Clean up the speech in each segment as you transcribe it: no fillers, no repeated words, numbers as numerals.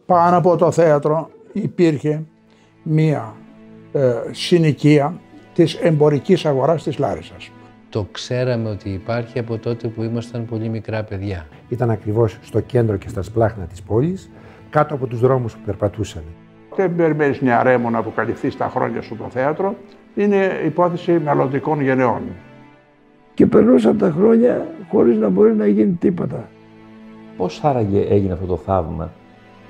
Πάνω από το θέατρο υπήρχε μία συνοικία της εμπορικής αγοράς της Λάρισσας. Το ξέραμε ότι υπάρχει από τότε που ήμασταν πολύ μικρά παιδιά. Ήταν ακριβώς στο κέντρο και στα σπλάχνα της πόλης, κάτω από τους δρόμους που περπατούσαμε. Δεν περιμένεις μια Ρέμο να αποκαλυφθεί στα χρόνια σου το θέατρο. Είναι υπόθεση μελλοντικών γενεών. Και περνούσαν τα χρόνια χωρίς να μπορεί να γίνει τίποτα. Πώς άραγε έγινε αυτό το θαύμα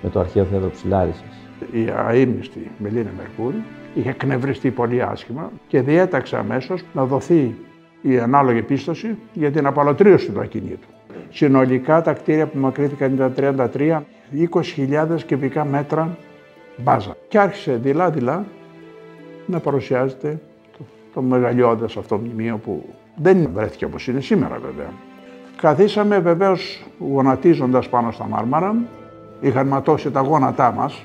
με το Αρχαίο Θέατρο της Λάρισσας? Η αείμνηστη Μελίνα Μερκούρη είχε εκνευριστεί πολύ άσχημα και διέταξε αμέσως να δοθεί η ανάλογη πίστοση για την απαλωτρίωση του ακινήτου. Συνολικά τα κτίρια που μακρύθηκαν ήταν 33, 20.000 κυβικά μέτρα μπάζα. Και άρχισε δειλά-δειλά να παρουσιάζεται το μεγαλειώδες αυτό μνημείο που δεν βρέθηκε όπως είναι σήμερα βέβαια. Καθίσαμε βεβαίως γονατίζοντας πάνω στα μάρμαρα, είχαν ματώσει τα γόνατά μας,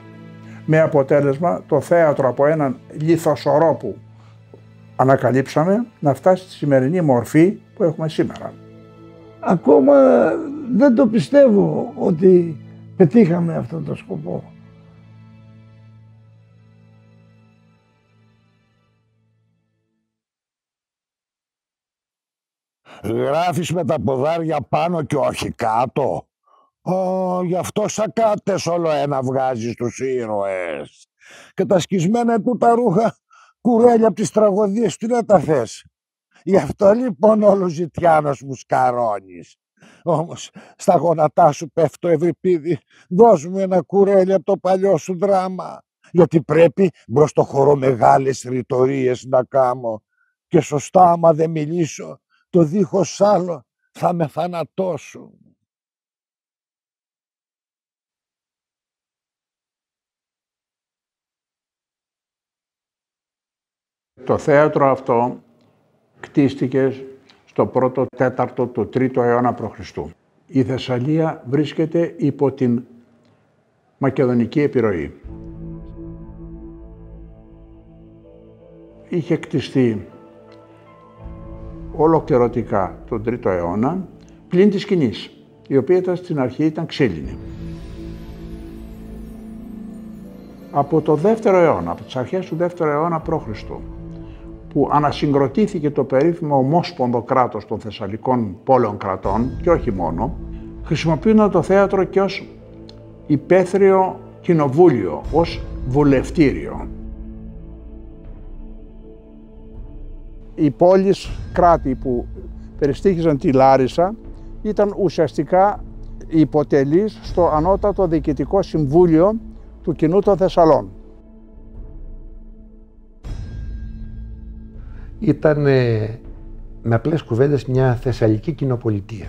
με αποτέλεσμα το θέατρο από έναν λιθοσορό που ανακαλύψαμε να φτάσει στη σημερινή μορφή που έχουμε σήμερα. Ακόμα δεν το πιστεύω ότι πετύχαμε αυτόν τον σκοπό. Γράφεις με τα ποδάρια πάνω και όχι κάτω. Γι' αυτό σακάτες όλο ένα βγάζεις τους ήρωες. Και τα σκισμένα του τα ρούχα κουρέλια από τις τραγωδίες του να τα θες. Γι' αυτό λοιπόν όλο ζητιάνος μου σκαρώνεις. Όμως στα γόνατά σου πέφτω Ευρυπίδη, δώσ' μου ένα κουρέλι από το παλιό σου δράμα. Γιατί πρέπει μπρος στο χώρο μεγάλες ρητορίες να κάμω. Και σωστά άμα δεν μιλήσω, το δίχως άλλο θα με θανατώσουν. Το θέατρο αυτό κτίστηκε στο πρώτο τέταρτο του 3ου αιώνα π.Χ. Η Θεσσαλία βρίσκεται υπό την μακεδονική επιρροή. Είχε κτιστεί ολοκληρωτικά τον 3ο αιώνα, πλην της σκηνής, η οποία στην αρχή ήταν ξύλινη. Από το 2ο αιώνα, από τις αρχές του 2ου αιώνα π.Χ., που ανασυγκροτήθηκε το περίφημο ομόσπονδο κράτος των Θεσσαλικών πόλεων κρατών, και όχι μόνο, χρησιμοποιούνταν το θέατρο και ως υπαίθριο κοινοβούλιο, ως βουλευτήριο. Οι πόλεις κράτη που περιστοίχιζαν τη Λάρισα ήταν ουσιαστικά υποτελείς στο ανώτατο διοικητικό συμβούλιο του κοινού των Θεσσαλών. Ήταν με απλές κουβέντες μια Θεσσαλική κοινοπολιτεία.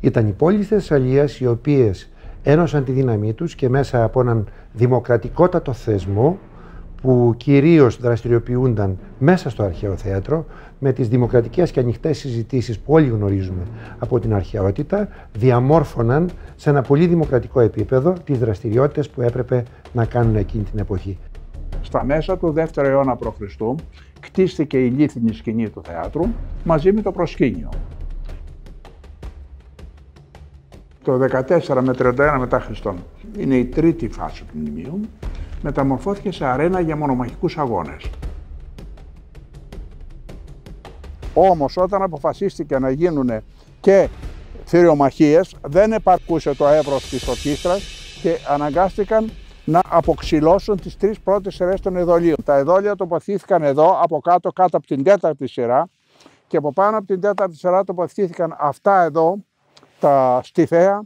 Ήταν οι πόλεις της Θεσσαλίας οι οποίες ένωσαν τη δύναμή τους και μέσα από έναν δημοκρατικότατο θεσμό που κυρίως δραστηριοποιούνταν μέσα στο αρχαίο θέατρο με τις δημοκρατικές και ανοιχτές συζητήσεις που όλοι γνωρίζουμε από την αρχαιότητα, διαμόρφωναν σε ένα πολύ δημοκρατικό επίπεδο τις δραστηριότητες που έπρεπε να κάνουν εκείνη την εποχή. Στα μέσα του 2ου αιώνα π.Χ. κτίστηκε η λίθινη σκηνή του θεάτρου μαζί με το προσκήνιο. Το 14 με 31 μετά Χριστόν είναι η τρίτη φάση του μνημείου, μεταμορφώθηκε σε αρένα για μονομαχικούς αγώνες. Όμως όταν αποφασίστηκε να γίνουν και θηριομαχίες, δεν επαρκούσε το εύρος της ορχήστρας και αναγκάστηκαν να αποξυλώσουν τις 3 πρώτες σειρές των εδωλίων. Τα εδόλια τοποθετήθηκαν εδώ, από κάτω, κάτω από την 4η σειρά, και από πάνω από την 4η σειρά τοποθετήθηκαν αυτά εδώ, τα στιθέα,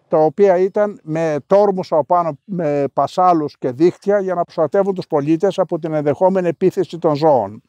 τα οποία ήταν με τόρμους από πάνω, με πασάλους και δίχτυα για να προστατεύουν τους πολίτες από την ενδεχόμενη επίθεση των ζώων.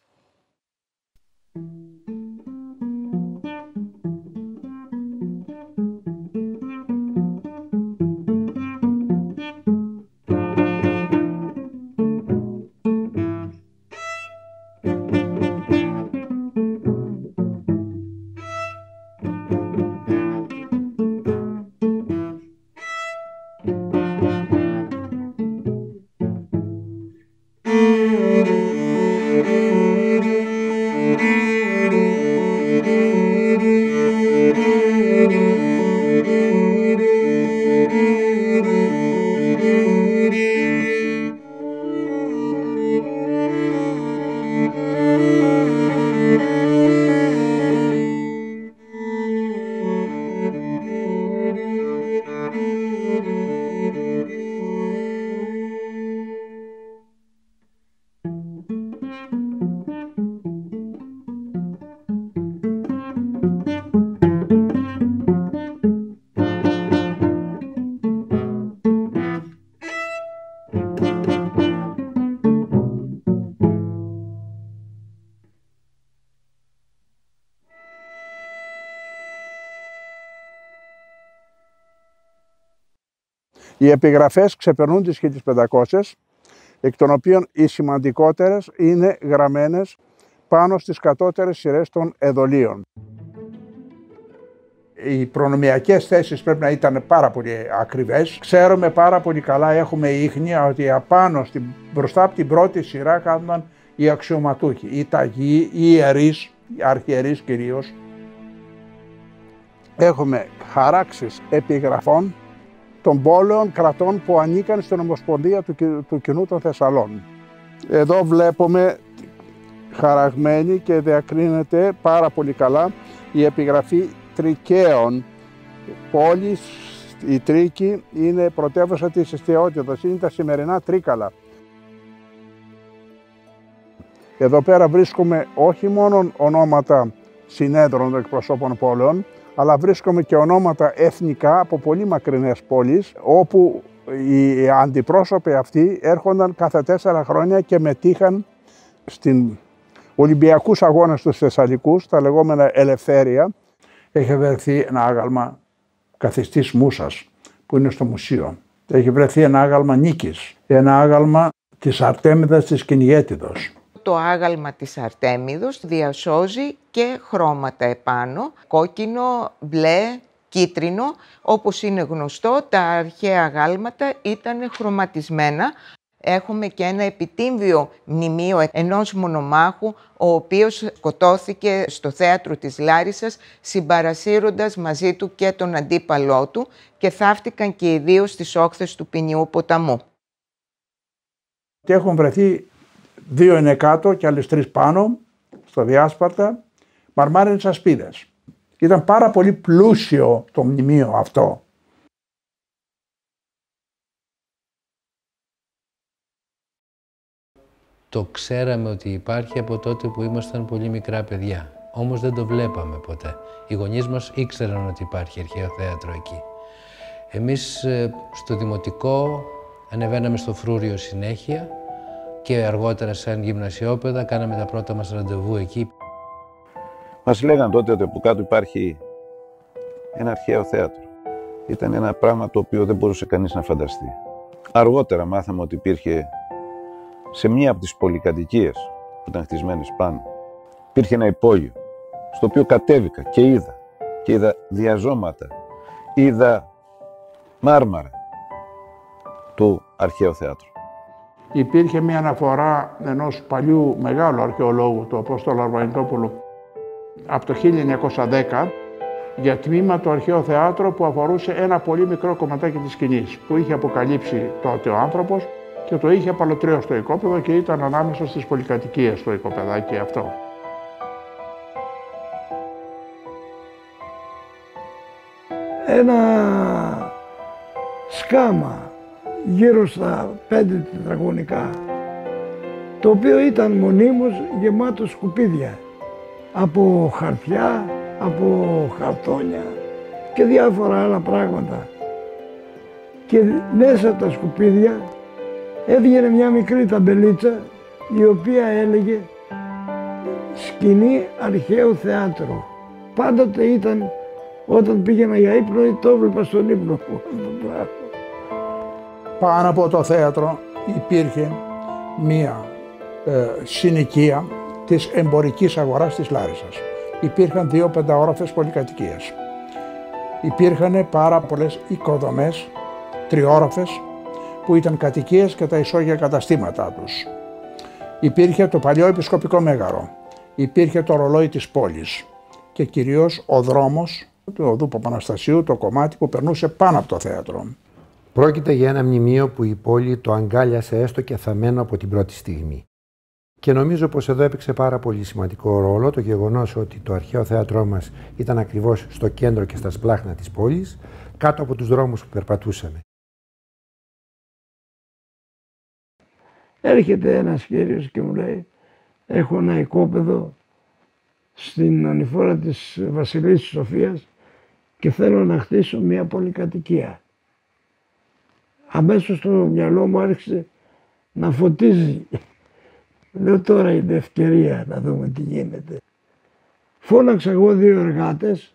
Οι επιγραφές ξεπερνούν τις 1500, εκ των οποίων οι σημαντικότερες είναι γραμμένες πάνω στις κατώτερες σειρές των εδωλίων. Οι προνομιακές θέσεις πρέπει να ήταν πάρα πολύ ακριβές. Ξέρουμε πάρα πολύ καλά, έχουμε ίχνια ότι απάνω, μπροστά από την πρώτη σειρά κάθονταν οι αξιωματούχοι, οι ταγιοί, οι ιερείς, οι αρχιερείς κυρίως. Έχουμε χαράξεις επιγραφών των πόλεων κρατών που ανήκαν στην Ομοσπονδία του Κοινού των Θεσσαλών. Εδώ βλέπουμε χαραγμένη και διακρίνεται πάρα πολύ καλά η επιγραφή Τρικαίων. Πόλης, η Τρίκη είναι πρωτεύουσα της ιστιότητας, είναι τα σημερινά Τρίκαλα. Εδώ πέρα βρίσκουμε όχι μόνο ονόματα συνέδρων των εκπροσώπων πόλεων, αλλά βρίσκουμε και ονόματα εθνικά από πολύ μακρινές πόλεις, όπου οι αντιπρόσωποι αυτοί έρχονταν κάθε 4 χρόνια και μετήχαν στην Ολυμπιακούς αγώνες τους Θεσσαλικούς, τα λεγόμενα ελευθέρια. Έχει βρεθεί ένα άγαλμα καθιστής Μούσας, που είναι στο μουσείο. Έχει βρεθεί ένα άγαλμα Νίκης, ένα άγαλμα της Αρτέμιδας της Κυνηγέτιδος. Το άγαλμα της Αρτέμιδος διασώζει και χρώματα επάνω, κόκκινο, μπλε, κίτρινο. Όπως είναι γνωστό, τα αρχαία αγάλματα ήταν χρωματισμένα. Έχουμε και ένα επιτύμβιο μνημείο ενός μονομάχου, ο οποίος σκοτώθηκε στο θέατρο της Λάρισσας, συμπαρασύροντας μαζί του και τον αντίπαλό του, και θαύτηκαν και οι δύο στις όχθες του ποινιού ποταμού. Και έχουν βρεθεί 2 είναι κάτω και άλλες 3 πάνω, στο διάσπαρτα, μαρμάρινες ασπίδες. Ήταν πάρα πολύ πλούσιο το μνημείο αυτό. Το ξέραμε ότι υπάρχει από τότε που ήμασταν πολύ μικρά παιδιά. Όμως δεν το βλέπαμε ποτέ. Οι γονείς μας ήξεραν ότι υπάρχει αρχαίο θέατρο εκεί. Εμείς στο δημοτικό ανεβαίναμε στο Φρούριο συνέχεια και αργότερα σαν γυμνασιόπαιδα κάναμε τα πρώτα μας ραντεβού εκεί. Μας λέγαν τότε ότι από κάτω υπάρχει ένα αρχαίο θέατρο. Ήταν ένα πράγμα το οποίο δεν μπορούσε κανείς να φανταστεί. Αργότερα μάθαμε ότι υπήρχε σε μία από τις πολυκατοικίες που ήταν χτισμένες πάνω. Υπήρχε ένα υπόγειο, στο οποίο κατέβηκα και είδα διαζώματα, είδα μάρμαρα του αρχαίου θέατρου. Υπήρχε μια αναφορά ενός παλιού μεγάλου αρχαιολόγου, του Απόστολου Αρβανιτόπουλου, από το 1910, για τμήμα του αρχαίου θέατρου που αφορούσε ένα πολύ μικρό κομματάκι της σκηνής, που είχε αποκαλύψει τότε ο άνθρωπος και το είχε απαλωτριώσει στο οικόπεδο και ήταν ανάμεσα στις πολυκατοικίες το οικοπεδάκι αυτό. Ένα σκάμα γύρω στα 5 τετραγωνικά, το οποίο ήταν μονίμως γεμάτο σκουπίδια, από χαρτιά, από χαρτόνια και διάφορα άλλα πράγματα. Και μέσα από τα σκουπίδια έβγαινε μια μικρή ταμπελίτσα, η οποία έλεγε «Σκηνή αρχαίου θεάτρου». Πάντοτε ήταν, όταν πήγαινα για ύπνο, το έβλεπα στον ύπνο μου. Πάνω από το θέατρο υπήρχε μία συνοικία της εμπορικής αγοράς της Λάρισσας. Υπήρχαν 2 πενταόροφες πολυκατοικίες. Υπήρχαν πάρα πολλές οικοδομές, 3όροφες, που ήταν κατοικίες και τα ισόγεια καταστήματά τους. Υπήρχε το παλιό επισκοπικό μέγαρο, υπήρχε το ρολόι της πόλης και κυρίως ο δρόμος του οδού Παπαναστασίου, το κομμάτι που περνούσε πάνω από το θέατρο. Πρόκειται για ένα μνημείο που η πόλη το αγκάλιασε έστω και θαμμένο από την πρώτη στιγμή. Και νομίζω πως εδώ έπαιξε πάρα πολύ σημαντικό ρόλο το γεγονός ότι το αρχαίο θέατρό μας ήταν ακριβώς στο κέντρο και στα σπλάχνα της πόλης, κάτω από τους δρόμους που περπατούσαμε. Έρχεται ένας κύριος και μου λέει, έχω ένα οικόπεδο στην ανηφόρα της Βασιλής της Σοφίας και θέλω να χτίσω μια πολυκατοικία. Αμέσως το μυαλό μου άρχισε να φωτίζει. Λέω, τώρα είναι ευκαιρία να δούμε τι γίνεται. Φώναξα εγώ 2 εργάτες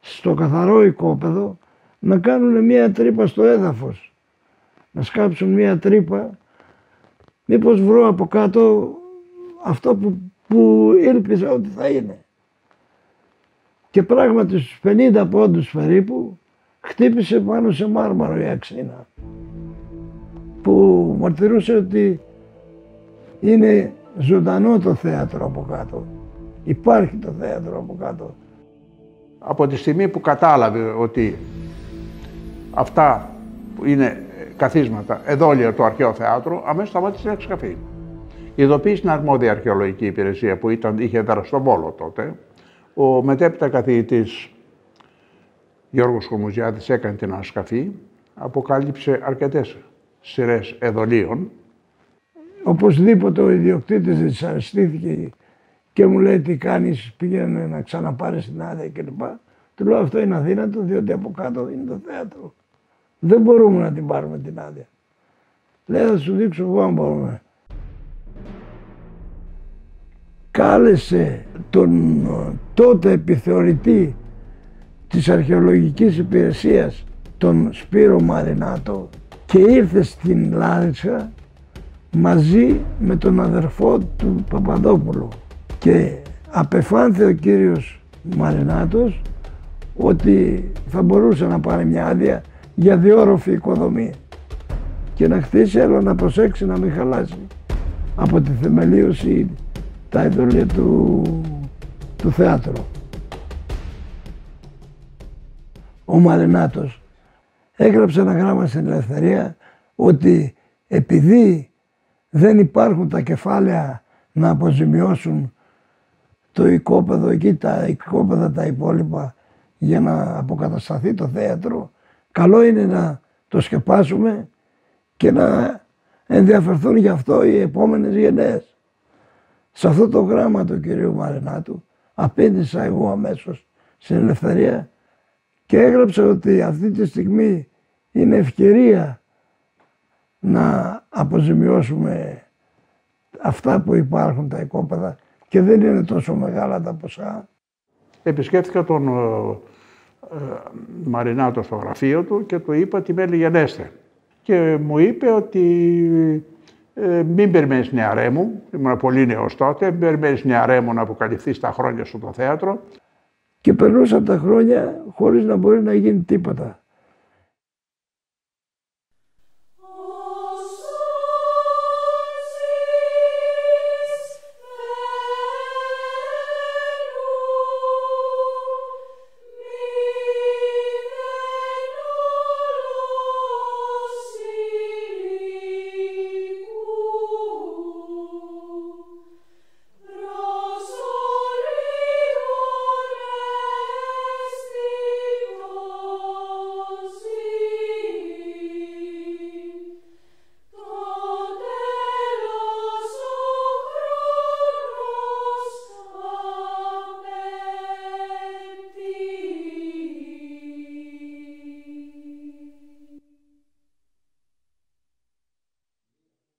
στο καθαρό οικόπεδο να κάνουν μια τρύπα στο έδαφος να σκάψουν μία τρύπα, μήπως βρω από κάτω αυτό που ήλπιζα ότι θα είναι. Και πράγματι στους 50 πόντους περίπου χτύπησε πάνω σε μάρμαρο η αξίνα, που μαρτυρούσε ότι είναι ζωντανό το θέατρο από κάτω. Υπάρχει το θέατρο από κάτω. Από τη στιγμή που κατάλαβε ότι αυτά που είναι καθίσματα, εδόλια του αρχαίου θέατρου, αμέσως σταμάτησε να εξκαφεί. Ειδοποίησε την αρμόδια αρχαιολογική υπηρεσία που είχε έδρα στον Βόλο τότε. Ο μετέπειτα καθηγητής Γιώργος Χομουζιάδης έκανε την ανασκαφή, αποκάλυψε αρκετές σειρές εδολίων. Οπωσδήποτε ο ιδιοκτήτης δυσαρεστήθηκε και μου λέει τι κάνεις, πήγαινε να ξαναπάρεις την άδεια κλπ. Του λέω αυτό είναι αδύνατο διότι από κάτω είναι το θέατρο. Δεν μπορούμε να την πάρουμε την άδεια. Λέει θα σου δείξω εγώ αν μπορούμε. Κάλεσε τον τότε επιθεωρητή της αρχαιολογικής υπηρεσίας, τον Σπύρο Μαρινάτο, και ήρθε στην Λάρισα μαζί με τον αδερφό του Παπαδόπουλου. Και απεφάνθη ο κύριος Μαρινάτος ότι θα μπορούσε να πάρει μια άδεια για διόροφη οικοδομή και να χτίσει, αλλά να προσέξει να μην χαλάσει από τη θεμελίωση τα ειδωλία του θέατρου. Ο Μαρινάτος έγραψε ένα γράμμα στην Ελευθερία ότι επειδή δεν υπάρχουν τα κεφάλαια να αποζημιώσουν το οικόπεδο εκεί, τα οικόπεδα τα υπόλοιπα για να αποκατασταθεί το θέατρο, καλό είναι να το σκεπάσουμε και να ενδιαφερθούν γι' αυτό οι επόμενες γενναίες. Σε αυτό το γράμμα του κυρίου Μαρινάτου απέντησα εγώ αμέσως στην Ελευθερία και έγραψα ότι αυτή τη στιγμή είναι ευκαιρία να αποζημιώσουμε αυτά που υπάρχουν τα οικόπεδα και δεν είναι τόσο μεγάλα τα ποσά. Επισκέφθηκα τον Μαρινάτο στο γραφείο του και του είπα τι μέλη γενέστε. Και μου είπε ότι μην περιμένεις νεαρέ μου, ήμουν πολύ νέος τότε, μην περιμένεις νεαρέ μου να αποκαλυφθείς τα χρόνια σου το θέατρο. Και περνούσαν τα χρόνια χωρίς να μπορεί να γίνει τίποτα.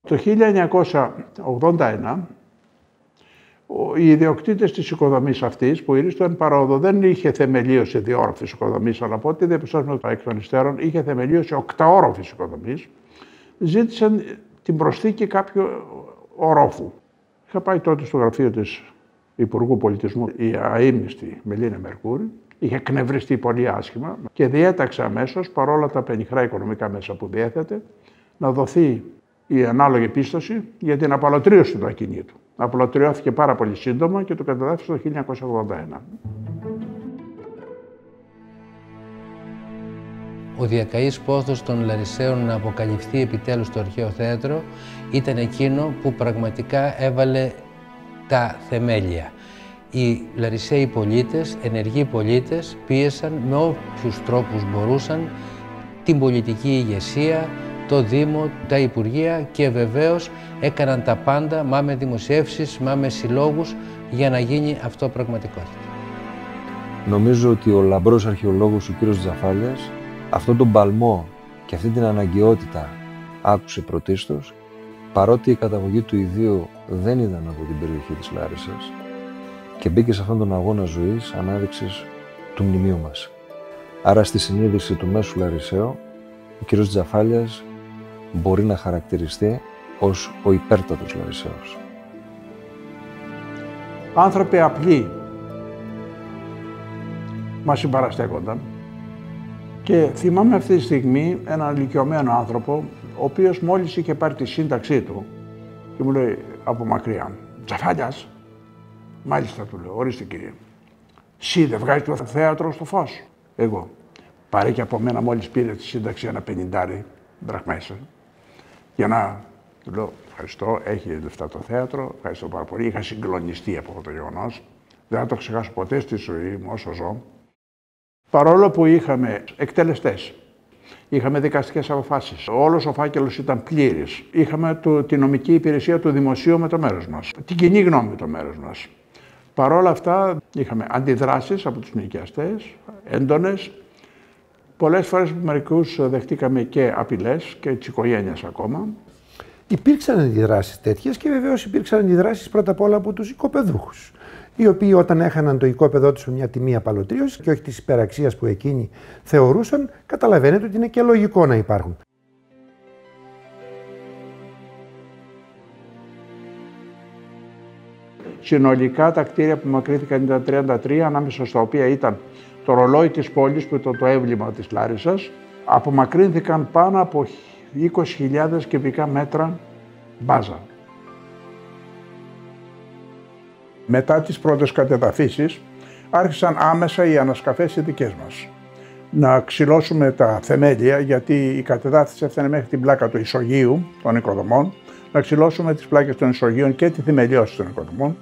Το 1981, οι ιδιοκτήτες της οικοδομής αυτής, που ήρθαν παρόδο, δεν είχε θεμελίωση διόροφης οικοδομής, αλλά από ό,τι διαπιστώσαμε εκ των υστέρων, είχε θεμελίωση 8όροφης οικοδομής, ζήτησαν την προσθήκη κάποιου ορόφου. Είχα πάει τότε στο γραφείο της Υπουργού Πολιτισμού, η αείμνηστη Μελίνα Μερκούρη, είχε εκνευριστεί πολύ άσχημα και διέταξε αμέσως, παρόλα τα πενιχρά οικονομικά μέσα που διέθετε, να δοθεί η ανάλογη πίστοση για την απαλωτρίωση του ακινήτου. Απαλωτριώθηκε πάρα πολύ σύντομα και το καταδάφισε το 1981. Ο διακαής πόθος των Λαρισαίων να αποκαλυφθεί επιτέλους στο αρχαίο θέατρο ήταν εκείνο που πραγματικά έβαλε τα θεμέλια. Οι Λαρισαίοι πολίτες, ενεργοί πολίτες, πίεσαν με όποιους τρόπους μπορούσαν την πολιτική ηγεσία, το Δήμο, τα Υπουργεία και βεβαίως έκαναν τα πάντα, μα με δημοσιεύσεις, μα με συλλόγους, για να γίνει αυτό πραγματικότητα. Νομίζω ότι ο λαμπρός αρχαιολόγος ο κύριος Τζαφάλιας αυτόν τον παλμό και αυτή την αναγκαιότητα άκουσε πρωτίστως, παρότι η καταγωγή του ιδίου δεν ήταν από την περιοχή της Λάρισσας και μπήκε σε αυτόν τον αγώνα ζωής ανάδειξης του μνημείου μας. Άρα στη συνείδηση του μέσου Λαρισαίου, ο κύριος Τζαφάλιας μπορεί να χαρακτηριστεί ως ο υπέρτατος Λαρισαίος. Άνθρωποι απλοί μας συμπαραστέκονταν και θυμάμαι αυτή τη στιγμή έναν ηλικιωμένο άνθρωπο ο οποίος μόλις είχε πάρει τη σύνταξή του και μου λέει από μακριά «Τζαφάλιας». «Μάλιστα», του λέω, «ορίστε κύριε, εσύ δεν βγάζεις το θέατρο στο φως?» Εγώ. «Πάρε και από μένα μόλις πήρε τη σύνταξη ένα 50 δραχμές». Για να, του λέω, «Ευχαριστώ, έχει λεφτά το θέατρο, ευχαριστώ πάρα πολύ». Είχα συγκλονιστεί από αυτό το γεγονός. Δεν θα το ξεχάσω ποτέ στη ζωή μου όσο ζω. Παρόλο που είχαμε εκτελεστές, είχαμε δικαστικές αποφάσεις, όλος ο φάκελος ήταν πλήρης. Είχαμε τη νομική υπηρεσία του δημοσίου με το μέρος μας, την κοινή γνώμη με το μέρος μας. Παρόλα αυτά είχαμε αντιδράσεις από τους νοικιαστές, έντονες. Πολλές φορές μερικούς δεχτήκαμε και απειλές και της οικογένειας ακόμα. Υπήρξαν αντιδράσεις τέτοιες και βεβαίως υπήρξαν αντιδράσεις πρώτα απ' όλα από τους οικοπεδούχους, οι οποίοι όταν έχαναν το οικόπεδό τους με μια τιμή απαλωτρίωσης και όχι της υπεραξίας που εκείνοι θεωρούσαν, καταλαβαίνετε ότι είναι και λογικό να υπάρχουν. Συνολικά τα κτίρια που μακρύθηκαν ήταν 33, ανάμεσα στα οποία ήταν το ρολόι της πόλης που ήταν το έμβλημα της Λάρισσας. Απομακρύνθηκαν πάνω από 20.000 κυβικά μέτρα μπάζα. Μετά τις πρώτες κατεδαφίσεις άρχισαν άμεσα οι ανασκαφές οι δικές μας. Να ξυλώσουμε τα θεμέλια, γιατί η κατεδάφιση έφτανε μέχρι την πλάκα του ισογείου των οικοδομών, να ξυλώσουμε τις πλάκες των ισογείων και τη θεμελιώση των οικοδομών.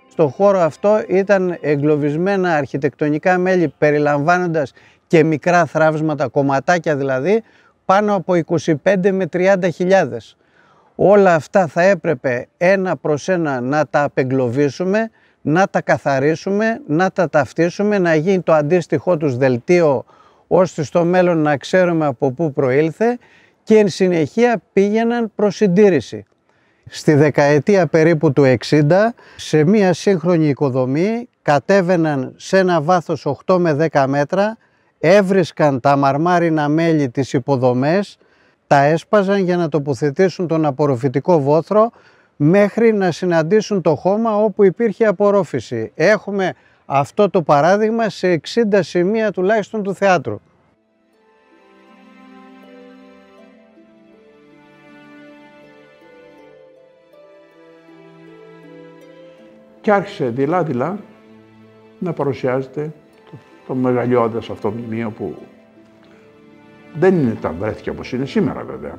Στο χώρο αυτό ήταν εγκλωβισμένα αρχιτεκτονικά μέλη, περιλαμβάνοντας και μικρά θραύσματα, κομματάκια δηλαδή, πάνω από 25 με 30.000. Όλα αυτά θα έπρεπε ένα προς ένα να τα απεγκλωβίσουμε, να τα καθαρίσουμε, να τα ταυτίσουμε, να γίνει το αντίστοιχό τους δελτίο, ώστε στο μέλλον να ξέρουμε από πού προήλθε, και εν συνεχεία πήγαιναν προς συντήρηση. Στη δεκαετία περίπου του 60, σε μία σύγχρονη οικοδομή κατέβαιναν σε ένα βάθος 8 με 10 μέτρα, έβρισκαν τα μαρμάρινα μέλη τις υποδομές, τα έσπαζαν για να τοποθετήσουν τον απορροφητικό βόθρο μέχρι να συναντήσουν το χώμα όπου υπήρχε απορρόφηση. Έχουμε αυτό το παράδειγμα σε 60 σημεία τουλάχιστον του θεάτρου. Και άρχισε δειλά-δειλά να παρουσιάζεται το μεγαλειώδες αυτό μνημείο που δεν είναι τα βρέθηκε όπως είναι σήμερα βέβαια.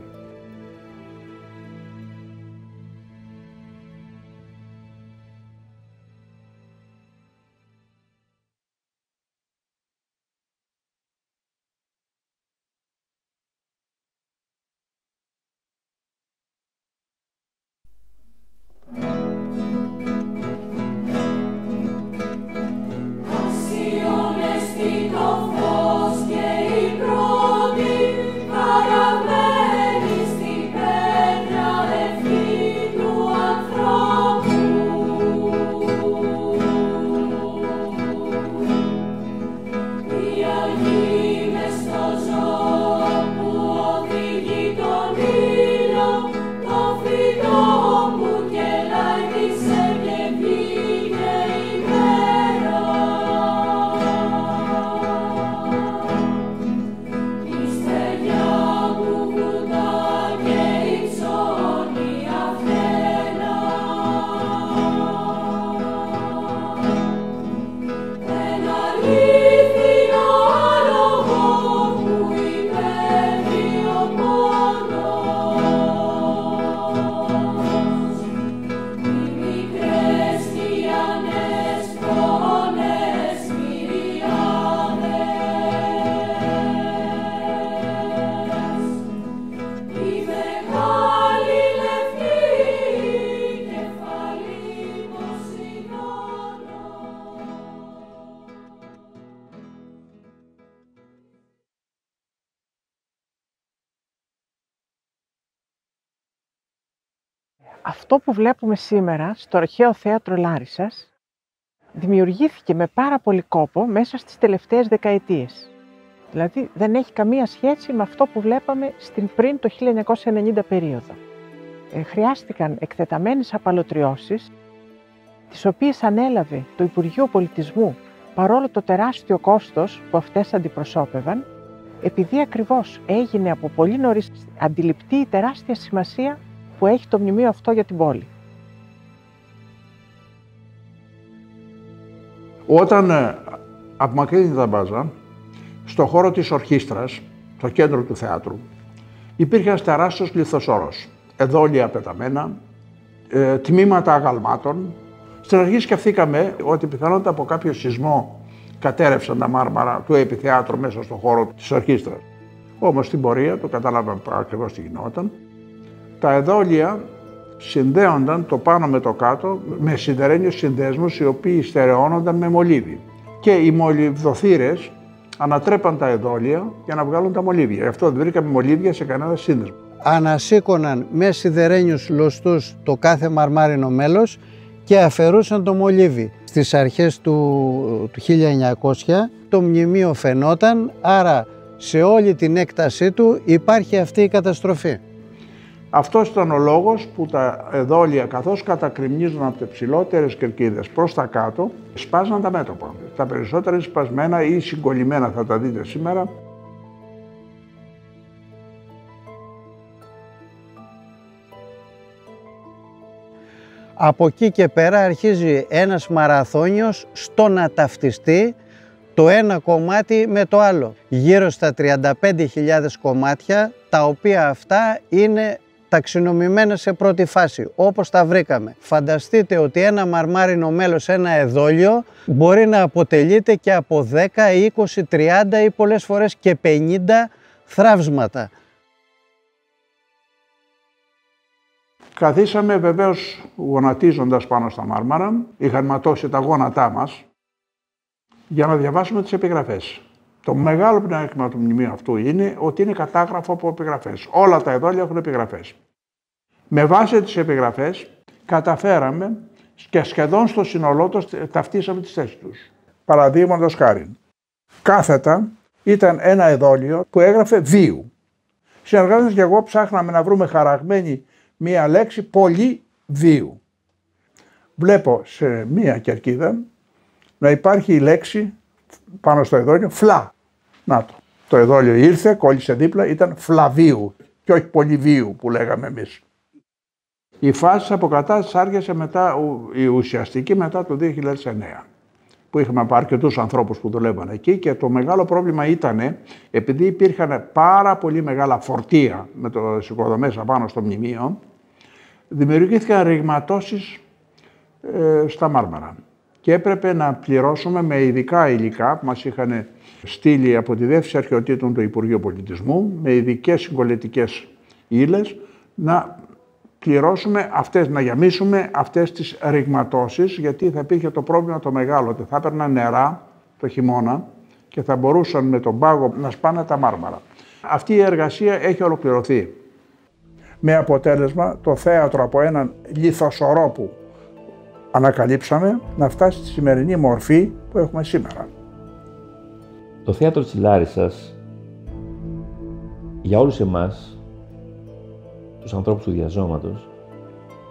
Αυτό που βλέπουμε σήμερα στο Αρχαίο Θέατρο Λάρισσας δημιουργήθηκε με πάρα πολύ κόπο μέσα στις τελευταίες δεκαετίες. Δηλαδή δεν έχει καμία σχέση με αυτό που βλέπαμε στην πριν το 1990 περίοδο. Χρειάστηκαν εκτεταμένες απαλωτριώσεις, τις οποίες ανέλαβε το Υπουργείο Πολιτισμού παρόλο το τεράστιο κόστος που αυτές αντιπροσώπευαν, επειδή ακριβώς έγινε από πολύ νωρίς αντιληπτή η τεράστια σημασία που έχει το μνημείο αυτό για την πόλη. Όταν απομακρύνει τα μπάζα, στο χώρο της ορχήστρας, στο κέντρο του θεάτρου, υπήρχε ένας τεράστιος λιθοσόρος, εδόλια πεταμένα, τμήματα αγαλμάτων. Στην αρχή σκεφτήκαμε ότι πιθανότατα από κάποιο σεισμό κατέρευσαν τα μάρμαρα του επιθεάτρου μέσα στον χώρο της ορχήστρας. Όμως στην πορεία το καταλάβαμε ακριβώς τι γινόταν. Τα εδόλια συνδέονταν το πάνω με το κάτω με σιδερένιους συνδέσμους οι οποίοι στερεώνονταν με μολύβι. Και οι μολυβδοθύρες ανατρέπαν τα εδόλια για να βγάλουν τα μολύβια. Γι' αυτό δεν βρήκαμε μολύβια σε κανένα σύνδεσμο. Ανασήκωναν με σιδερένιους λωστούς το κάθε μαρμάρινο μέλος και αφαιρούσαν το μολύβι. Στις αρχές του 1900 το μνημείο φαινόταν, άρα σε όλη την έκτασή του υπάρχει αυτή η καταστροφή. Αυτός ήταν ο λόγος που τα εδόλια, καθώς κατακριμνίζονταν από τις ψηλότερες κερκίδες προς τα κάτω, σπάζαν τα μέτωπα. Τα περισσότερα είναι σπασμένα ή συγκολλημένα, θα τα δείτε σήμερα. Από εκεί και πέρα αρχίζει ένας μαραθώνιος στο να ταυτιστεί το ένα κομμάτι με το άλλο. Γύρω στα 35.000 κομμάτια, τα οποία αυτά είναι ταξινομημένα σε πρώτη φάση, όπως τα βρήκαμε. Φανταστείτε ότι ένα μαρμάρινο μέλος, ένα εδόλιο, μπορεί να αποτελείται και από 10, 20, 30 ή πολλές φορές και 50 θραύσματα. Καθίσαμε βεβαίως γονατίζοντας πάνω στα μάρμαρα, είχαν ματώσει τα γόνατά μας για να διαβάσουμε τις επιγραφές. Το μεγάλο πνεύμα του μνημείου αυτού είναι ότι είναι κατάγραφο από επιγραφές. Όλα τα εδόλια έχουν επιγραφές. Με βάση τις επιγραφές καταφέραμε και σχεδόν στο σύνολό τους ταυτίσαμε τις θέσεις τους. Παραδείγματος χάριν, κάθετα ήταν ένα εδόλιο που έγραφε βίου. Συνεργάτες και εγώ ψάχναμε να βρούμε χαραγμένη μία λέξη πολύ βίου. Βλέπω σε μία κερκίδα να υπάρχει η λέξη πάνω στο εδόλιο φλα. Να το. Το εδόλιο ήρθε, κόλλησε δίπλα, ήταν φλαβίου και όχι πολυβίου που λέγαμε εμείς. Η φάση της αποκατάστασης άρχισε μετά, η ουσιαστική μετά το 2009, που είχαμε αρκετούς ανθρώπους που δουλεύαν εκεί και το μεγάλο πρόβλημα ήταν, επειδή υπήρχαν πάρα πολύ μεγάλα φορτία με τις οικοδομές απάνω στο μνημείο, δημιουργήθηκαν ρηγματώσεις στα μάρμαρα και έπρεπε να πληρώσουμε με ειδικά υλικά που μας είχαν στείλει από τη Διεύθυνση Αρχαιοτήτων του Υπουργείου Πολιτισμού, με ειδικές συγκολητικές ύλες, να πληρώσουμε αυτές, να γεμίσουμε αυτές τις ρηγματώσεις, γιατί θα υπήρχε το πρόβλημα το μεγάλο, ότι θα έπαιρναν νερά το χειμώνα και θα μπορούσαν με τον πάγο να σπάνε τα μάρμαρα. Αυτή η εργασία έχει ολοκληρωθεί. Με αποτέλεσμα το θέατρο από έναν λιθοσορό που ανακαλύψαμε να φτάσει στη σημερινή μορφή που έχουμε σήμερα. Το θέατρο της Λάρισσας για όλους εμάς, τους ανθρώπους του διαζώματος,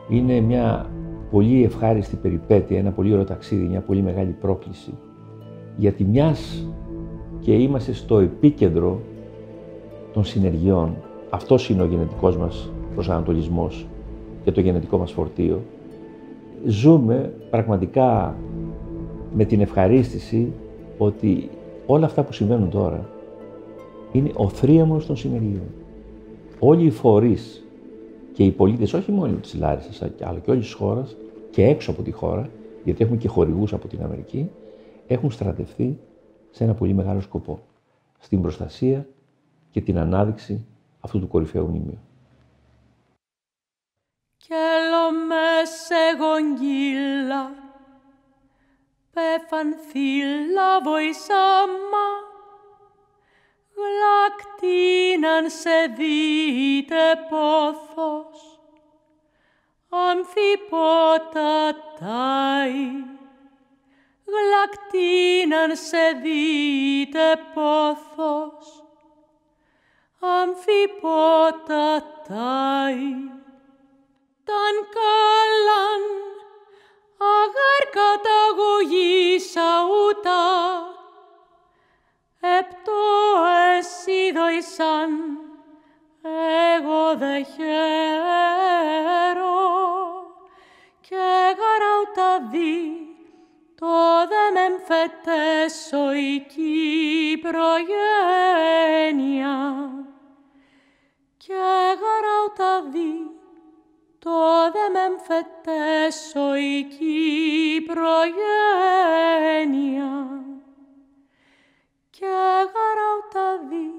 είναι μια πολύ ευχάριστη περιπέτεια, ένα πολύ ωραίο ταξίδι, μια πολύ μεγάλη πρόκληση. Γιατί μιας και είμαστε στο επίκεντρο των συνεργειών, αυτός είναι ο γενετικός μας προσανατολισμός και το γενετικό μας φορτίο, ζούμε πραγματικά με την ευχαρίστηση ότι όλα αυτά που συμβαίνουν τώρα είναι ο θρίαμβος των συνεργειών. Όλοι οι φορείς και οι πολίτες, όχι μόνο της Λάρισσας, αλλά και όλης της χώρας και έξω από τη χώρα, γιατί έχουμε και χορηγούς από την Αμερική, έχουν στρατευτεί σε ένα πολύ μεγάλο σκοπό, στην προστασία και την ανάδειξη αυτού του κορυφαίου μνημείου. Και λομές εγγύλα, πεφανθήλα βοησάμα, γλακτίναν σε δείτε πόθος, αμφιπότατάι, γλακτίναν σε δείτε πόθος, αμφιπόταται, ταν κάλαν, αγάρ καταγωγήσα ούτα, επτό εσίδοησαν, εγώ δε χαίρω, και γαραούτα δι, το δε μεμφετέσω η Κυπρογένεια, και γαραούτα δι, το δε μεμφετέσω η Κυπρογένεια, και γαραούτα δι,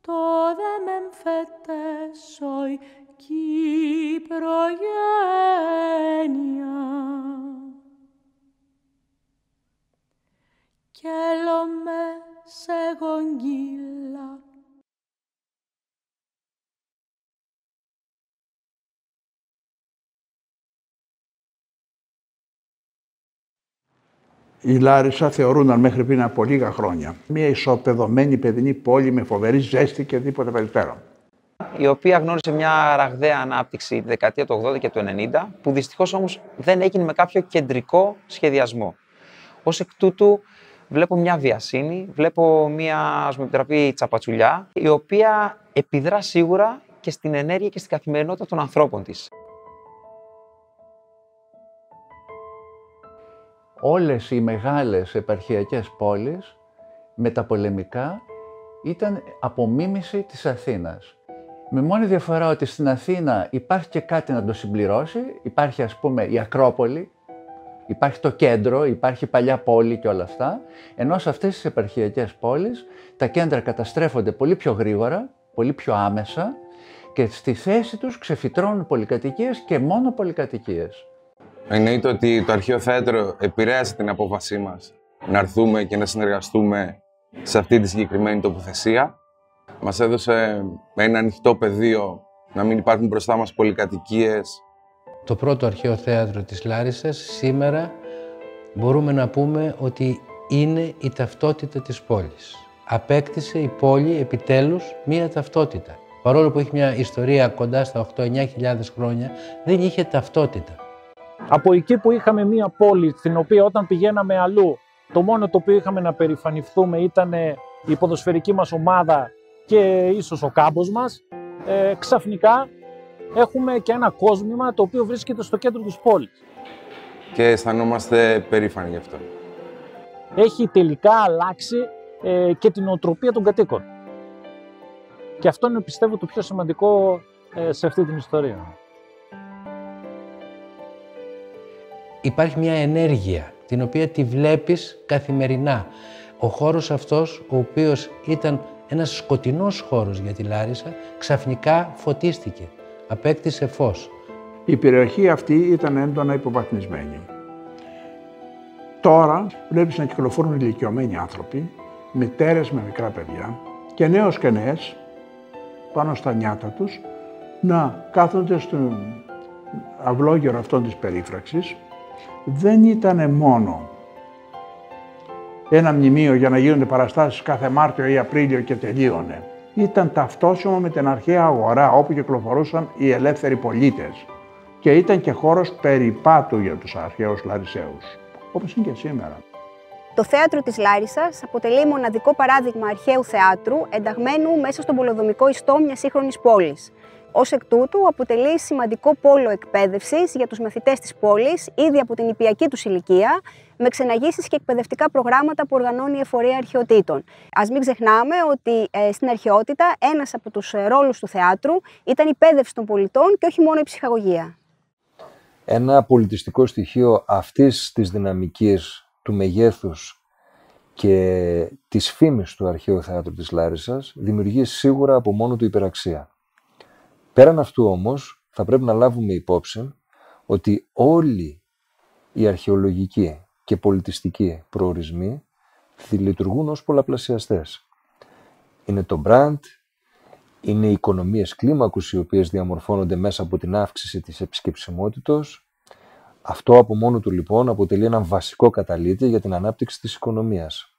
το δε μεμφετέσω η Κυπρογένεια. Κι έλομαι σε γογγύλα. Η Λάρισα θεωρούνταν μέχρι πριν από λίγα χρόνια μια ισοπεδωμένη παιδινή πόλη με φοβερή ζέστη και τίποτα περιττέρω. Η οποία γνώρισε μια ραγδαία ανάπτυξη τη δεκαετία του 80 και του 90, που δυστυχώς όμως δεν έγινε με κάποιο κεντρικό σχεδιασμό. Ως εκ τούτου βλέπω μια βιασύνη, βλέπω μια, ας μου επιτραπεί, τσαπατσουλιά, η οποία επιδρά σίγουρα και στην ενέργεια και στην καθημερινότητα των ανθρώπων της. Όλες οι μεγάλες επαρχιακές πόλεις μεταπολεμικά ήταν απομίμηση της Αθήνας. Με μόνη διαφορά ότι στην Αθήνα υπάρχει και κάτι να το συμπληρώσει, υπάρχει ας πούμε η Ακρόπολη, υπάρχει το κέντρο, υπάρχει η παλιά πόλη και όλα αυτά, ενώ σε αυτές τις επαρχιακές πόλεις τα κέντρα καταστρέφονται πολύ πιο γρήγορα, πολύ πιο άμεσα και στη θέση τους ξεφυτρώνουν πολυκατοικίες και μόνο πολυκατοικίες. Εννοείται ότι το Αρχαίο Θέατρο επηρέασε την απόφασή μας να έρθουμε και να συνεργαστούμε σε αυτή τη συγκεκριμένη τοποθεσία. Μας έδωσε ένα ανοιχτό πεδίο, να μην υπάρχουν μπροστά μας πολυκατοικίες. Το πρώτο Αρχαίο Θέατρο της Λάρισσας σήμερα μπορούμε να πούμε ότι είναι η ταυτότητα της πόλης. Απέκτησε η πόλη επιτέλους μία ταυτότητα. Παρόλο που έχει μια ιστορία κοντά στα 8-9 χρόνια, δεν είχε ταυτότητα. Από εκεί που είχαμε μία πόλη, στην οποία όταν πηγαίναμε αλλού, το μόνο το οποίο είχαμε να περηφανηθούμε ήταν η ποδοσφαιρική μας ομάδα και ίσως ο κάμπος μας, ξαφνικά έχουμε και ένα κόσμημα το οποίο βρίσκεται στο κέντρο της πόλης. Και αισθανόμαστε περήφανοι γι' αυτό. Έχει τελικά αλλάξει και την νοοτροπία των κατοίκων. Και αυτό είναι, πιστεύω, το πιο σημαντικό σε αυτή την ιστορία. Υπάρχει μια ενέργεια, την οποία τη βλέπεις καθημερινά. Ο χώρος αυτός, ο οποίος ήταν ένας σκοτεινός χώρος για τη Λάρισα, ξαφνικά φωτίστηκε, απέκτησε φως. Η περιοχή αυτή ήταν έντονα υποβαθμισμένη. Τώρα βλέπεις να κυκλοφορούν ηλικιωμένοι άνθρωποι, μητέρες με μικρά παιδιά και νέος και νέες πάνω στα νιάτα τους να κάθονται στον αυλόγερο αυτών της περίφραξης. Δεν ήταν μόνο ένα μνημείο για να γίνονται παραστάσεις κάθε Μάρτιο ή Απρίλιο και τελείωνε. Ήταν ταυτόσιμο με την αρχαία αγορά όπου κυκλοφορούσαν οι ελεύθεροι πολίτες και ήταν και χώρος περιπάτου για τους αρχαίους Λαρισαίους, όπως είναι και σήμερα. Το θέατρο της Λάρισσας αποτελεί μοναδικό παράδειγμα αρχαίου θεάτρου ενταγμένου μέσα στον πολεοδομικό ιστό μιας σύγχρονης πόλης. Ως εκ τούτου, αποτελεί σημαντικό πόλο εκπαίδευσης για τους μαθητές της πόλης, ήδη από την νηπιακή τους ηλικία, με ξεναγήσεις και εκπαιδευτικά προγράμματα που οργανώνει η Εφορία Αρχαιοτήτων. Ας μην ξεχνάμε ότι στην αρχαιότητα ένας από τους ρόλους του θεάτρου ήταν η εκπαίδευση των πολιτών και όχι μόνο η ψυχαγωγία. Ένα πολιτιστικό στοιχείο αυτής της δυναμικής, του μεγέθους και της φήμης του Αρχαίου Θεάτρου της Λάρισσας δημιουργεί σίγουρα από μόνο του υπεραξία. Πέραν αυτού όμως, θα πρέπει να λάβουμε υπόψη ότι όλοι οι αρχαιολογικοί και πολιτιστικοί προορισμοί λειτουργούν ως πολλαπλασιαστές. Είναι το brand, είναι οι οικονομίες κλίμακους οι οποίες διαμορφώνονται μέσα από την αύξηση της επισκεψιμότητος, Αυτό από μόνο του λοιπόν αποτελεί έναν βασικό καταλήτη για την ανάπτυξη της οικονομίας.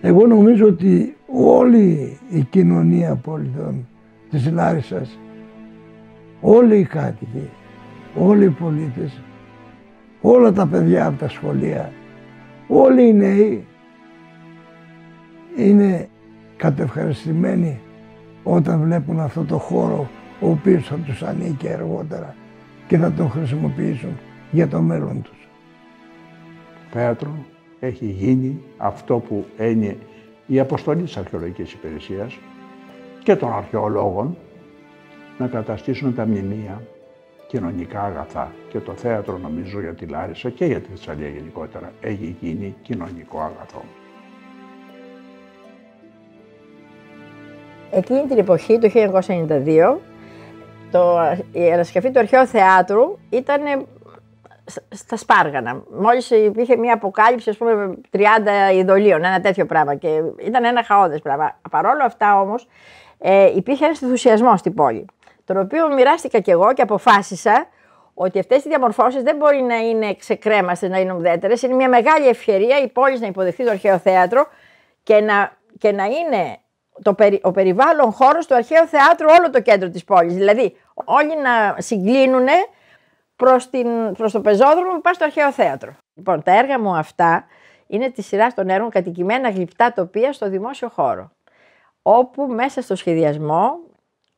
Εγώ νομίζω ότι όλη η κοινωνία πολιτών της Λάρισσας, όλοι οι κάτοικοι, όλοι οι πολίτες, όλα τα παιδιά από τα σχολεία, όλοι οι νέοι είναι κατευχαριστημένοι όταν βλέπουν αυτό το χώρο ο οποίος θα τους ανήκει αργότερα και θα τον χρησιμοποιήσουν για το μέλλον τους. Θέατρο έχει γίνει αυτό που είναι η αποστολή της Αρχαιολογικής Υπηρεσίας και των αρχαιολόγων να καταστήσουν τα μνημεία κοινωνικά αγαθά. Και το θέατρο, νομίζω, για τη Λάρισα και για τη Θεσσαλία γενικότερα έχει γίνει κοινωνικό αγαθό. Εκείνη την εποχή, το 1992, η ανασκαφή του Αρχαίου Θεάτρου ήταν στα Σπάργανα. Μόλις υπήρχε μια αποκάλυψη, ας πούμε, 30 ειδωλίων, ένα τέτοιο πράγμα, και ήταν ένα χαόδες πράγμα. Παρόλο αυτά όμως, υπήρχε ένας ενθουσιασμός στην πόλη, τον οποίο μοιράστηκα κι εγώ και αποφάσισα ότι αυτές οι διαμορφώσεις δεν μπορεί να είναι ξεκρέμαστες, να είναι ουδέτερες. Είναι μια μεγάλη ευκαιρία η πόλη να υποδεχθεί το Αρχαίο Θέατρο και να είναι ο περιβάλλον χώρος του Αρχαίου Θεάτρου όλο το κέντρο της πόλης. Δηλαδή, όλοι να συγκλίνουν προς το πεζόδρομο που πάει στο Αρχαίο Θέατρο. Λοιπόν, τα έργα μου αυτά είναι τη σειρά των έργων κατοικημένα γλυπτά τοπία στο δημόσιο χώρο, όπου μέσα στο σχεδιασμό,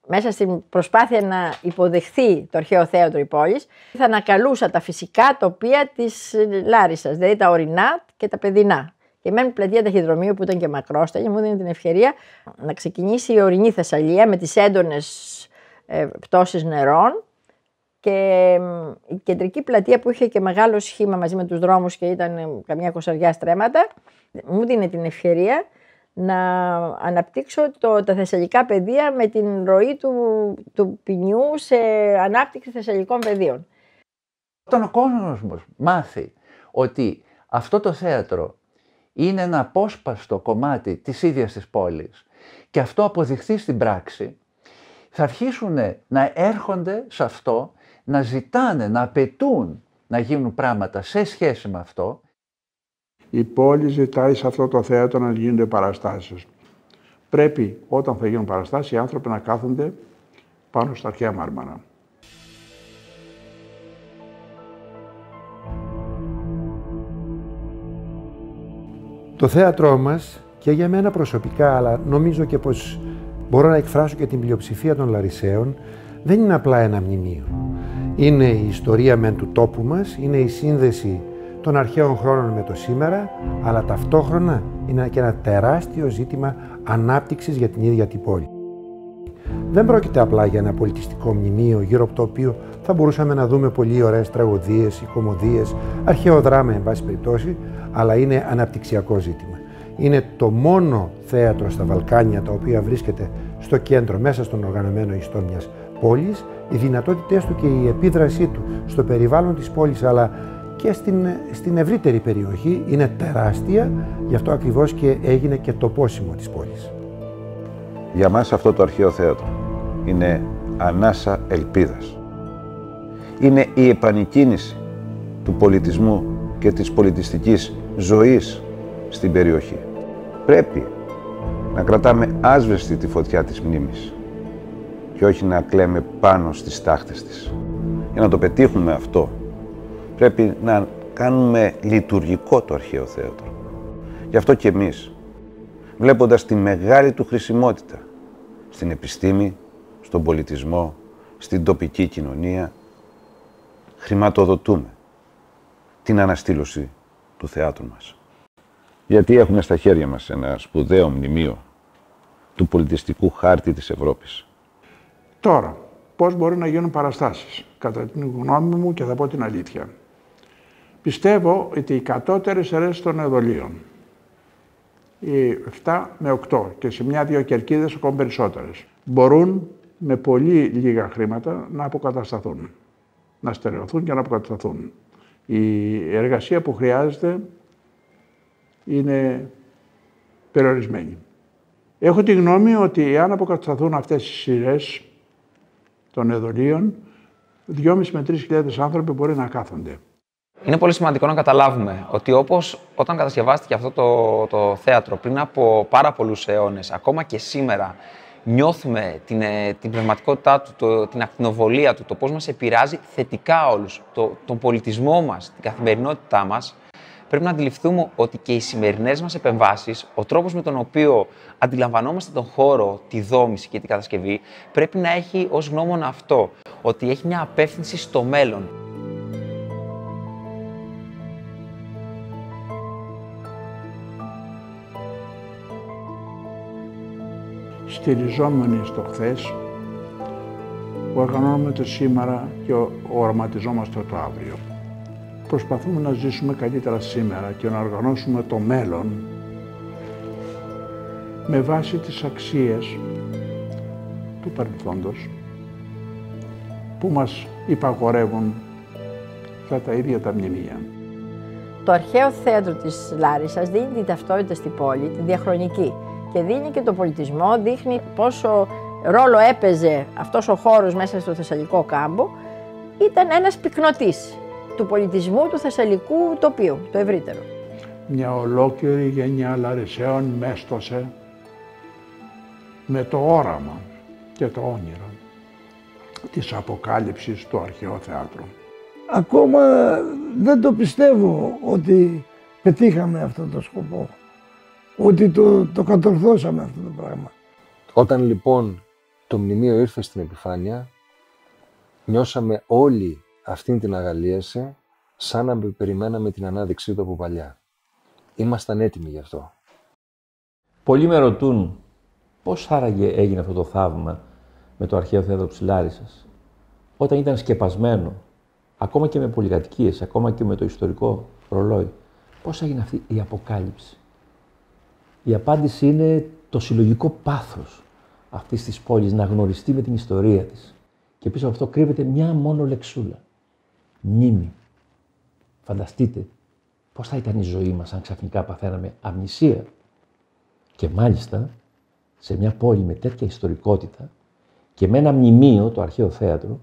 μέσα στην προσπάθεια να υποδεχθεί το Αρχαίο Θέατρο η πόλη, θα ανακαλούσα τα φυσικά τοπία της Λάρισσας, δηλαδή τα ορεινά και τα παιδινά. Και μένουν πλατεία ταχυδρομείου που ήταν και μακρόσταγη, μου δίνει την ευκαιρία να ξεκινήσει η ορεινή Θεσσαλία με τις έντονες πτώσεις νερών, και η κεντρική πλατεία που είχε και μεγάλο σχήμα μαζί με τους δρόμους και ήταν καμιά 20 στρέμματα, μου δίνει την ευκαιρία να αναπτύξω τα θεσσαλικά πεδία με την ροή του ποινιού σε ανάπτυξη θεσσαλικών πεδίων. Όταν ο κόσμος μάθει ότι αυτό το θέατρο είναι ένα απόσπαστο κομμάτι της ίδιας της πόλης και αυτό αποδειχθεί στην πράξη, θα αρχίσουν να έρχονται σε αυτό, να ζητάνε, να απαιτούν να γίνουν πράγματα σε σχέση με αυτό. Η πόλη ζητάει σε αυτό το θέατρο να γίνονται παραστάσεις. Πρέπει όταν θα γίνουν παραστάσεις οι άνθρωποι να κάθονται πάνω στα αρχαία μάρμαρα. Το θέατρό μας, και για μένα προσωπικά, αλλά νομίζω και πως μπορώ να εκφράσω και την πλειοψηφία των Λαρισαίων, δεν είναι απλά ένα μνημείο. Είναι η ιστορία μεν του τόπου μας, είναι η σύνδεση των αρχαίων χρόνων με το σήμερα, αλλά ταυτόχρονα είναι και ένα τεράστιο ζήτημα ανάπτυξης για την ίδια την πόλη. Δεν πρόκειται απλά για ένα πολιτιστικό μνημείο γύρω από το οποίο θα μπορούσαμε να δούμε πολύ ωραίες τραγωδίες, κωμωδίες, αρχαίο δράμα εν πάση περιπτώσει, αλλά είναι αναπτυξιακό ζήτημα. Είναι το μόνο θέατρο στα Βαλκάνια τα οποία βρίσκεται στο κέντρο, μέσα στον οργανωμένο ιστό μιας πόλης. Οι δυνατότητες του και η επίδρασή του στο περιβάλλον της πόλης, αλλά και στην ευρύτερη περιοχή είναι τεράστια, γι' αυτό ακριβώς και έγινε και το πόσιμο της πόλης. Για μας αυτό το αρχαίο θέατρο είναι ανάσα ελπίδας. Είναι η επανεκκίνηση του πολιτισμού και της πολιτιστικής ζωής στην περιοχή. Πρέπει να κρατάμε άσβεστη τη φωτιά της μνήμης και όχι να κλαίμε πάνω στις τάχτες της. Για να το πετύχουμε αυτό, πρέπει να κάνουμε λειτουργικό το αρχαίο θέατρο. Γι' αυτό και εμείς, βλέποντας τη μεγάλη του χρησιμότητα στην επιστήμη, στον πολιτισμό, στην τοπική κοινωνία, χρηματοδοτούμε την αναστήλωση του θεάτρου μας. Γιατί έχουμε στα χέρια μας ένα σπουδαίο μνημείο του πολιτιστικού χάρτη της Ευρώπης. Τώρα, πώς μπορεί να γίνουν παραστάσεις, κατά την γνώμη μου, και θα πω την αλήθεια. Πιστεύω ότι οι κατώτερες αιρέσεις των εδωλίων, οι 7 με 8 και σε μια-δύο κερκίδες ακόμα περισσότερες, μπορούν με πολύ λίγα χρήματα να αποκατασταθούν, να στερεωθούν και να αποκατασταθούν. Η εργασία που χρειάζεται είναι περιορισμένη. Έχω τη γνώμη ότι αν αποκατασταθούν αυτές οι σειρές των εδωλίων, 2.500 με 3.000 άνθρωποι μπορεί να κάθονται. Είναι πολύ σημαντικό να καταλάβουμε ότι όπως όταν κατασκευάστηκε αυτό το θέατρο πριν από πάρα πολλούς αιώνες, ακόμα και σήμερα νιώθουμε την πνευματικότητά του, την ακτινοβολία του, το πώς μας επηρεάζει θετικά όλους, τον πολιτισμό μας, την καθημερινότητά μας, πρέπει να αντιληφθούμε ότι και οι σημερινές μας επεμβάσεις, ο τρόπος με τον οποίο αντιλαμβανόμαστε τον χώρο, τη δόμηση και την κατασκευή, πρέπει να έχει ως γνώμονα αυτό, ότι έχει μια απεύθυνση στο μέλλον. Στηριζόμενοι στο χθες, οργανώνουμε το σήμερα και οραματιζόμαστε το αύριο. Προσπαθούμε να ζήσουμε καλύτερα σήμερα και να οργανώσουμε το μέλλον με βάση τις αξίες του παρελθόντος που μας υπαγορεύουν τα ίδια τα μνημεία. Το αρχαίο θέατρο της Λάρισσας δίνει την ταυτότητα στην πόλη, τη διαχρονική, και δίνει και τον πολιτισμό, δείχνει πόσο ρόλο έπαιζε αυτός ο χώρος μέσα στο Θεσσαλικό κάμπο. Ήταν ένας πυκνοτής του πολιτισμού του Θεσσαλικού τοπίου, το ευρύτερο. Μια ολόκληρη γενιά Λαρισαίων μέστοσε με το όραμα και το όνειρο της αποκάλυψης του αρχαίου θεάτρου. Ακόμα δεν το πιστεύω ότι πετύχαμε αυτόν τον σκοπό, ότι το κατορθώσαμε αυτό το πράγμα. Όταν λοιπόν το μνημείο ήρθε στην επιφάνεια, νιώσαμε όλοι αυτήν την αγαλίαση σαν να περιμέναμε την ανάδειξή του από παλιά. Ήμασταν έτοιμοι γι' αυτό. Πολλοί με ρωτούν πώς άραγε έγινε αυτό το θαύμα με το αρχαίο θέατρο της Λάρισσας, όταν ήταν σκεπασμένο, ακόμα και με πολυκατοικίες, ακόμα και με το ιστορικό ρολόι. Πώς έγινε αυτή η αποκάλυψη? Η απάντηση είναι το συλλογικό πάθος αυτής της πόλης να γνωριστεί με την ιστορία της. Και πίσω από αυτό κρύβεται μια μόνο λεξούλα. Μνήμη. Φανταστείτε πώς θα ήταν η ζωή μας αν ξαφνικά παθαίναμε αμνησία. Και μάλιστα σε μια πόλη με τέτοια ιστορικότητα και με ένα μνημείο, το αρχαίο θέατρο,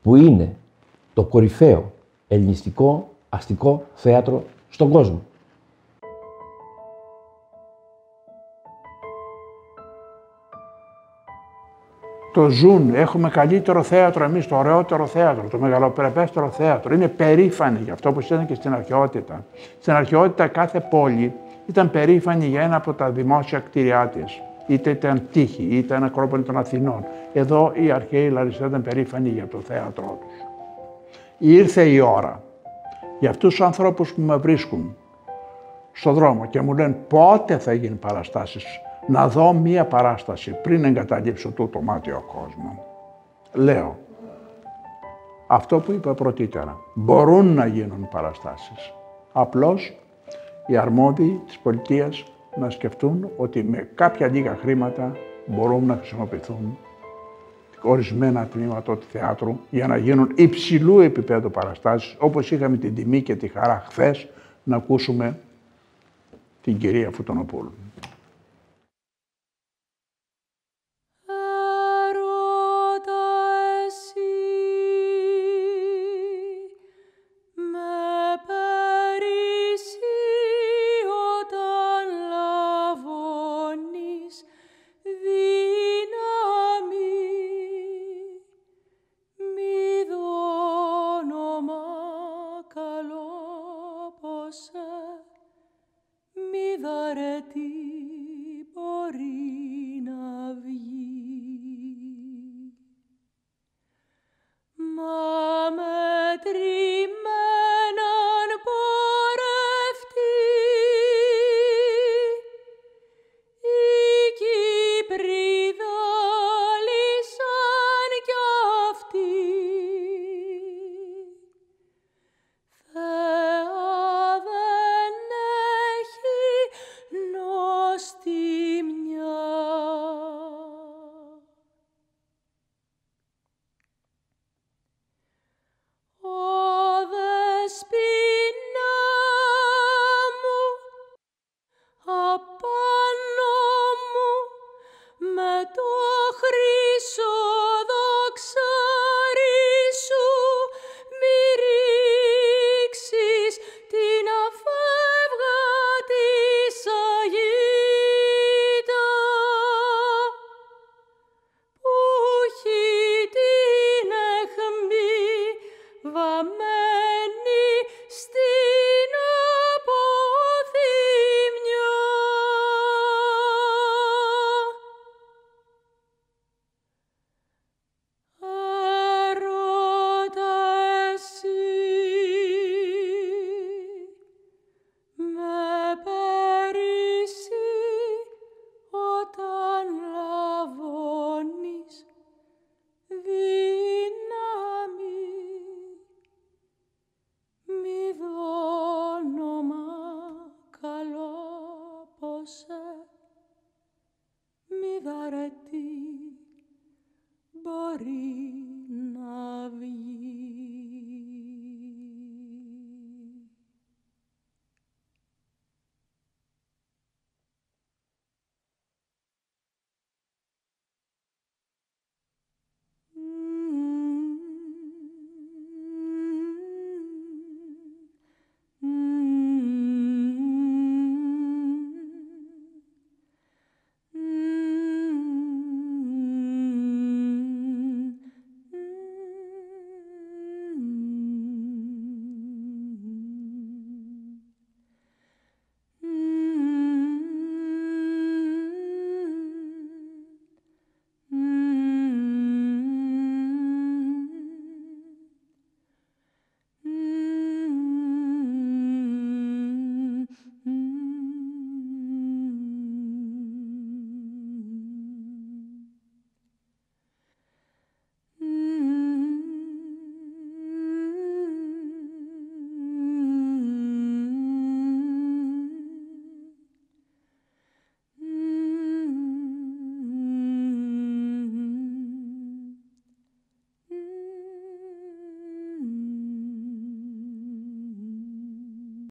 που είναι το κορυφαίο ελληνιστικό αστικό θέατρο στον κόσμο. Το ζουν, έχουμε καλύτερο θέατρο εμείς, το ωραιότερο θέατρο, το μεγαλοπρεπέστερο θέατρο. Είναι περήφανοι για αυτό που ήταν και στην αρχαιότητα. Στην αρχαιότητα κάθε πόλη ήταν περήφανη για ένα από τα δημόσια κτίρια της. Είτε ήταν τύχη, είτε ήταν Ακρόπολη των Αθηνών. Εδώ οι αρχαίοι Λαρισαίοι ήταν περήφανοι για το θέατρό τους. Ήρθε η ώρα για αυτούς τους ανθρώπους που με βρίσκουν στον δρόμο και μου λένε πότε θα γίνουν παραστάσεις, να δω μία παράσταση πριν εγκαταλείψω τούτο μάτιο κόσμο. Λέω, αυτό που είπα πρωτήτερα, μπορούν να γίνουν παραστάσεις. Απλώς οι αρμόδιοι της πολιτείας να σκεφτούν ότι με κάποια λίγα χρήματα μπορούν να χρησιμοποιηθούν ορισμένα τμήματα του θεάτρου για να γίνουν υψηλού επίπεδου παραστάσεις, όπως είχαμε την τιμή και τη χαρά χθες να ακούσουμε την κυρία Φωτωνοπούλου.